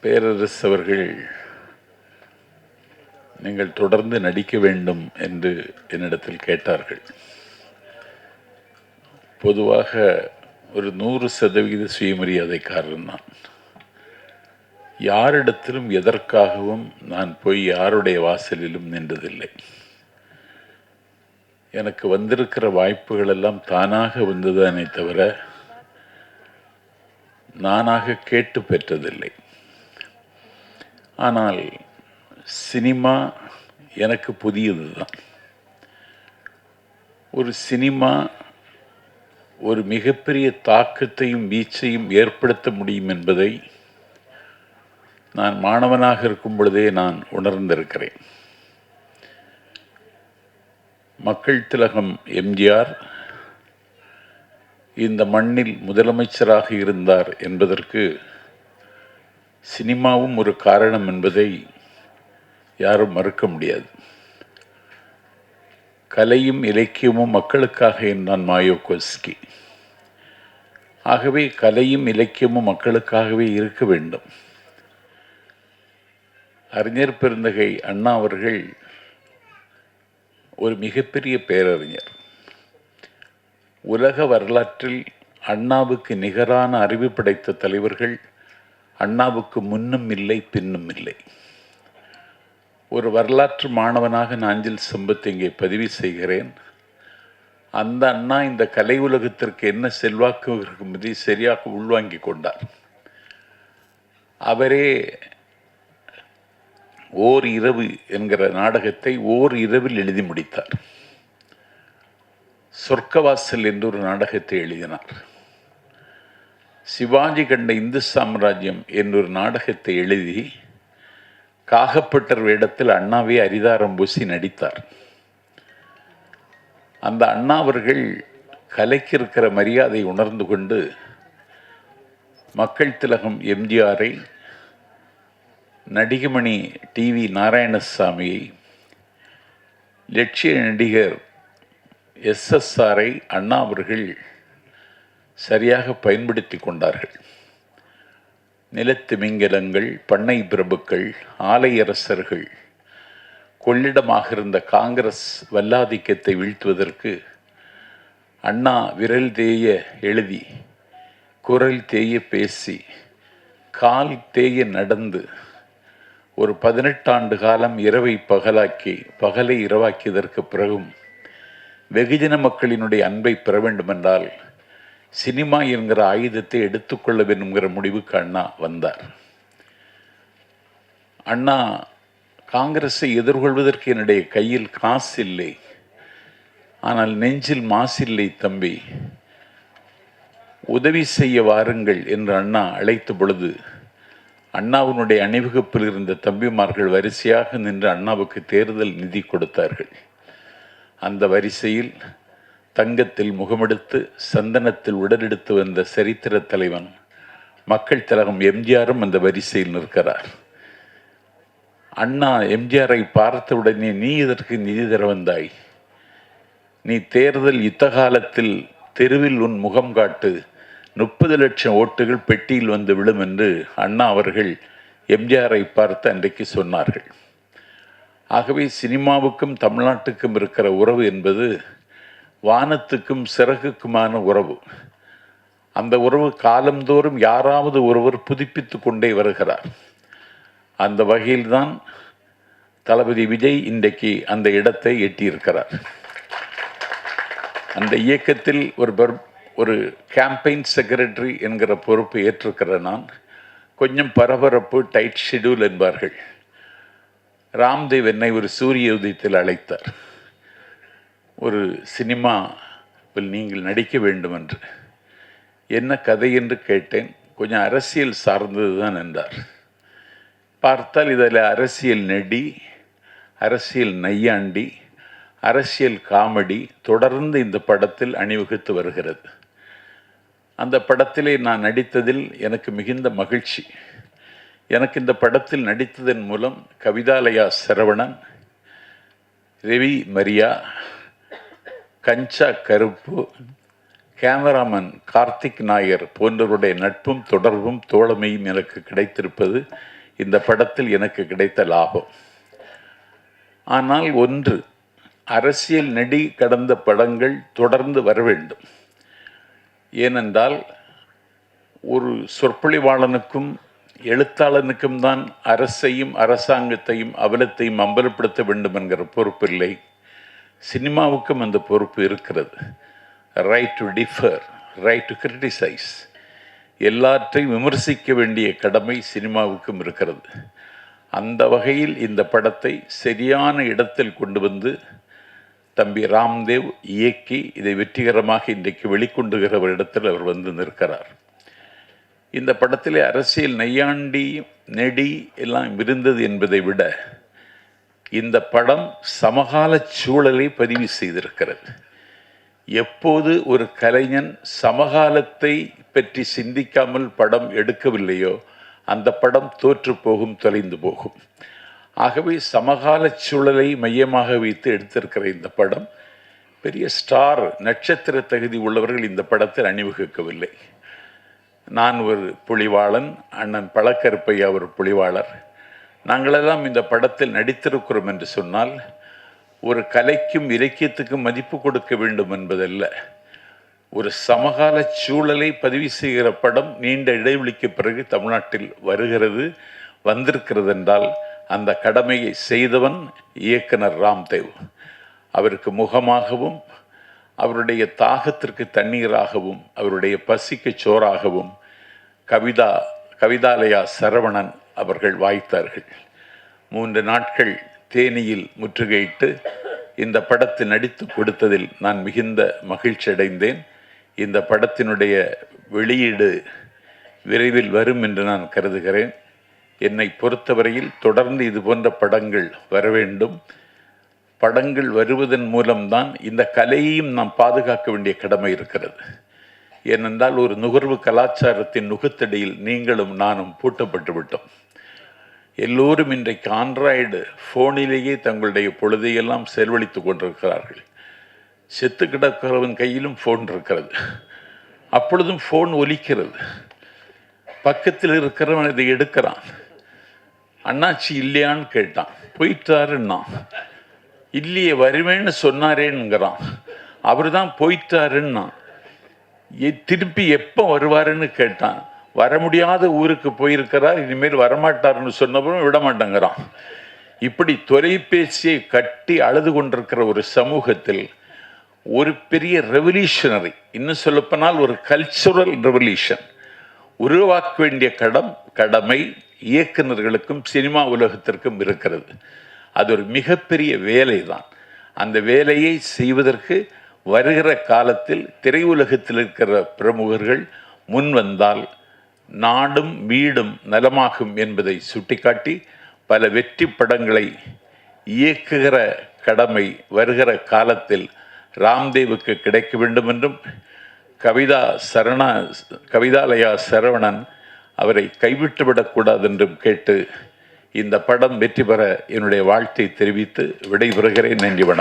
பேரரசு அவர்கள் நீங்கள் தொடர்ந்து நடிக்க வேண்டும் என்று என்னிடத்தில் கேட்டார்கள். பொதுவாக ஒரு 100% சுயமரியாதைக்காரன் நான். யாரிடத்திலும் எதற்காகவும் நான் போய் யாருடைய வாசலிலும் நின்றதில்லை. எனக்கு வந்திருக்கிற வாய்ப்புகள் எல்லாம் தானாக வந்ததானே தவிர நானாக கேட்டு பெற்றதில்லை. ஆனால் சினிமா எனக்கு புதியது தான். ஒரு சினிமா ஒரு மிகப்பெரிய தாக்கத்தையும் வீச்சையும் ஏற்படுத்த முடியும் என்பதை நான் மாணவனாக இருக்கும் பொழுதே நான் உணர்ந்திருக்கிறேன். மக்கள் திலகம் எம்ஜிஆர் இந்த மண்ணில் முதலமைச்சராக இருந்தார் என்பதற்கு சினிமாவும் ஒரு காரணம் என்பதை யாரும் மறுக்க முடியாது. கலையும் இலக்கியமும் மக்களுக்காக என்றான் மாயோகோஸ்கி. ஆகவே கலையும் இலக்கியமும் மக்களுக்காகவே இருக்க வேண்டும். அறிஞர் பெருந்தகை அண்ணா அவர்கள் ஒரு மிகப்பெரிய பேரறிஞர். உலக வரலாற்றில் அண்ணாவுக்கு நிகரான அறிவு படைத்த தலைவர்கள் அண்ணாவுக்கு முன்னும் இல்லை பின்னும் இல்லை. ஒரு வரலாற்று மாணவனாக நாஞ்சில் சம்பத் இங்கே பதிவு செய்கிறேன். அந்த அண்ணா இந்த கலை உலகத்திற்கு என்ன செல்வாக்கு இருக்கும்படி சரியாக உள்வாங்கி கொண்டார். அவரே ஓர் இரவு என்கிற நாடகத்தை ஓர் இரவில் எழுதி முடித்தார். சொர்க்கவாசல் என்று ஒரு நாடகத்தை எழுதினார். சிவாஜி கண்ட இந்து சாம்ராஜ்யம் என்றொரு நாடகத்தை எழுதி காகப்பட்டர் வேடத்தில் அண்ணாவே அரிதாரம் பூசி நடித்தார். அந்த அண்ணா அவர்கள் கலைக்கு இருக்கிற மரியாதை உணர்ந்து கொண்டு மக்கள் திலகம் எம்ஜிஆரை, நடிகமணி டிவி நாராயணசாமியை, லட்சிய நடிகர் எஸ்எஸ்ஆரை அண்ணா அவர்கள் சரியாக பயன்படுத்தி கொண்டார்கள். நிலத்து மிங்கலங்கள், பண்ணை பிரபுக்கள், ஆலையரசர்கள் கொள்ளிடமாக இருந்த காங்கிரஸ் வல்லாதிக்கத்தை வீழ்த்துவதற்கு அண்ணா விரல் தேய எழுதி, குரல் தேய பேசி, கால் தேய நடந்து ஒரு 18 ஆண்டு காலம் இரவை பகலாக்கி, பகலை இரவாக்கியதற்கு பிறகும் வெகுஜன மக்களினுடைய அன்பை பெற வேண்டுமென்றால் சினிமா என்கிற ஆயுதத்தை எடுத்துக்கொள்ள வேண்டும்ங்கிற முடிவுக்கு அண்ணா வந்தார். அண்ணா காங்கிரஸை எதிர்கொள்வதற்கு என்னுடைய கையில் காசு இல்லை, ஆனால் நெஞ்சில் மாசில்லை தம்பி, உதவி செய்ய வாருங்கள் என்று அண்ணா அழைத்த பொழுது அண்ணாவினுடைய அணிவகுப்பில் இருந்த தம்பிமார்கள் வரிசையாக நின்று அண்ணாவுக்கு தேர்தல் நிதி கொடுத்தார்கள். அந்த வரிசையில் தங்கத்தில் முகமெடுத்து சந்தனத்தில் உடலெடுத்து வந்த சரித்திர தலைவன் மக்கள் திலகம் எம்ஜிஆரும் அந்த வரிசையில் நிற்கிறார். அண்ணா எம்ஜிஆரை பார்த்தவுடனே, நீ இதற்கு நிதி தர வந்தாய்? நீ தேர்தல் யுத்த காலத்தில் தெருவில் உன் முகம் காட்டு, 30 லட்சம் ஓட்டுகள் பெட்டியில் வந்து விழும் என்று அண்ணா அவர்கள் எம்ஜிஆரை பார்த்து அன்றைக்கு சொன்னார்கள். ஆகவே சினிமாவுக்கும் தமிழ்நாட்டுக்கும் இருக்கிற உறவு என்பது வானத்துக்கும் சிறகுக்குமான உறவு. அந்த உறவு காலந்தோறும் யாராவது ஒருவர் புதுப்பித்து கொண்டே வருகிறார். அந்த வகையில்தான் தளபதி விஜய் இன்றைக்கு அந்த இடத்தை எட்டியிருக்கிறார். அந்த இயக்கத்தில் ஒரு கேம்பெயின் செக்ரட்டரி என்கிற பொறுப்பு ஏற்றிருக்கிற நான் கொஞ்சம் பரபரப்பு, டைட் ஷெடியூல் என்பார்கள். ராம்தேவ் என்னை ஒரு சூரிய உதயத்தில் அழைத்தார். ஒரு சினிமாவில் நீங்கள் நடிக்க வேண்டும் என்று. என்ன கதை என்று கேட்டேன். கொஞ்சம் அரசியல் சார்ந்தது தான் என்றார். பார்த்தால் இதில் அரசியல் நெடி, அரசியல் நையாண்டி, அரசியல் காமெடி தொடர்ந்து இந்த படத்தில் அணிவகுத்து வருகிறது. அந்த படத்திலே நான் நடித்ததில் எனக்கு மிகுந்த மகிழ்ச்சி. எனக்கு இந்த படத்தில் நடித்ததன் மூலம் கவிதாலயா சரவணன், ரவி மரியா, கஞ்சா கருப்பு, கேமராமேன் கார்த்திக் நாயர் போன்றவருடைய நட்பும் தொடர்பும் தோழமையும் எனக்கு கிடைத்திருப்பது இந்த படத்தில் எனக்கு கிடைத்த லாபம். ஆனால் ஒன்று, அரசியல் நெடி கடந்த படங்கள் தொடர்ந்து வர வேண்டும். ஏனென்றால் ஒரு சொற்பொழிவாளனுக்கும் எழுத்தாளனுக்கும் தான் அரசையும் அரசாங்கத்தையும் அவலத்தையும் அம்பலப்படுத்த வேண்டும் என்கிற பொறுப்பு இல்லை. சினிமாவுக்கும் அந்த பொறுப்பு இருக்கிறது. Right to differ, right to criticise, எல்லாற்றையும் விமர்சிக்க வேண்டிய கடமை சினிமாவுக்கும் இருக்கிறது. அந்த வகையில் இந்த படத்தை சரியான இடத்தில் கொண்டு வந்து தம்பி ராம்தேவ் இயக்கி இதை வெற்றிகரமாக இன்றைக்கு வெளிக்கொண்டுகிற ஒரு இடத்தில் அவர் வந்து நிற்கிறார். இந்த படத்திலே அரசியல் நையாண்டி நெடி எல்லாம் இருந்தது என்பதை விட இந்த படம் சமகால சூழலை பதிவு செய்திருக்கிறது. எப்போது ஒரு கலைஞன் சமகாலத்தை பற்றி சிந்திக்காமல் படம் எடுக்கவில்லையோ அந்த படம் தோற்று போகும், தொலைந்து போகும். ஆகவே சமகால சூழலை மையமாக வைத்து எடுத்திருக்கிற இந்த படம் பெரிய ஸ்டார் நட்சத்திர தகுதி உள்ளவர்கள் இந்த படத்தில் அணிவகுக்கவில்லை. நான் ஒரு புலிவாளன், அண்ணன் பழக்கருப்பையா ஒரு புலிவாளர். நாங்களெல்லாம் இந்த படத்தில் நடித்திருக்கிறோம் என்று சொன்னால் ஒரு கலைக்கும் இலக்கியத்துக்கும் மதிப்பு கொடுக்க வேண்டும் என்பதல்ல. ஒரு சமகால சூழலை பதிவு செய்கிற படம் நீண்ட இடைவெளிக்கு பிறகு தமிழ்நாட்டில் வருகிறது, வந்திருக்கிறது என்றால் அந்த கடமையை செய்தவன் இயக்குனர் ராம்தேவ். அவருக்கு முகமாகவும் அவருடைய தாகத்திற்கு தண்ணீராகவும் அவருடைய பசிக்கு சோறாகவும் கவிதாலயா சரவணன் அவர்கள் வாய்த்தார்கள். 3 நாட்கள் தேனியில் முற்றுகையிட்டு இந்த படத்தில் நடித்து கொடுத்ததில் நான் மிகுந்த மகிழ்ச்சி அடைந்தேன். இந்த படத்தினுடைய வெளியீடு விரைவில் வரும் என்று நான் கருதுகிறேன். என்னை பொறுத்தவரையில் தொடர்ந்து இது போன்ற படங்கள் வர வேண்டும். படங்கள் வருவதன் மூலம்தான் இந்த கலையையும் நாம் பாதுகாக்க வேண்டிய கடமை இருக்கிறது. ஏனென்றால் ஒரு நுகர்வு கலாச்சாரத்தின் நுகத்தடியில் நீங்களும் நானும் பூட்டப்பட்டு விட்டோம். எல்லோரும் இன்றைக்கு ஆண்ட்ராய்டு ஃபோனிலேயே தங்களுடைய பொழுதையெல்லாம் செலவழித்து கொண்டிருக்கிறார்கள். செத்து கிடக்கிறவன் கையிலும் ஃபோன் இருக்கிறது. அப்பொழுதும் ஃபோன் ஒலிக்கிறது. பக்கத்தில் இருக்கிறவன் இதை எடுக்கிறான். அண்ணாச்சி இல்லையான்னு கேட்டான், போயிட்டாருன்னா. இல்லையே, வருவேன்னு சொன்னாரேன்னுங்கிறான். அவர் தான் போயிட்டாருன்னா. திருப்பி எப்போ வருவாருன்னு கேட்டான். வர முடியாத ஊருக்கு போயிருக்கிறார், இனிமேல் வரமாட்டார்னு சொன்னவரும் விட மாட்டேங்கிறான். இப்படி தொலைபேசியை கட்டி அழுது கொண்டிருக்கிற ஒரு சமூகத்தில் ஒரு பெரிய ரெவல்யூஷனரி, இன்னும் சொல்லப்போனால் ஒரு கல்ச்சுரல் ரெவல்யூஷன் உருவாக்க வேண்டிய கடமை இயக்குநர்களுக்கும் சினிமா உலகத்திற்கும் இருக்கிறது. அது ஒரு மிகப்பெரிய வேலை தான். அந்த வேலையை செய்வதற்கு வருகிற காலத்தில் திரையுலகத்தில் இருக்கிற பிரமுகர்கள் முன் வந்தால் நாடும் வீடும் நலமாகும் என்பதை சுட்டிக்காட்டி பல வெற்றி படங்களை இயக்குகிற கடமை வருகிற காலத்தில் ராம்தேவுக்கு கிடைக்க வேண்டும் என்றும் கவிதாலயா சரவணன் அவரை கைவிட்டுவிடக்கூடாது என்றும் கேட்டு இந்த படம் வெற்றி பெற என்னுடைய வாழ்த்தை தெரிவித்து விடைபெறுகிறேன். நன்றி, வணக்கம்.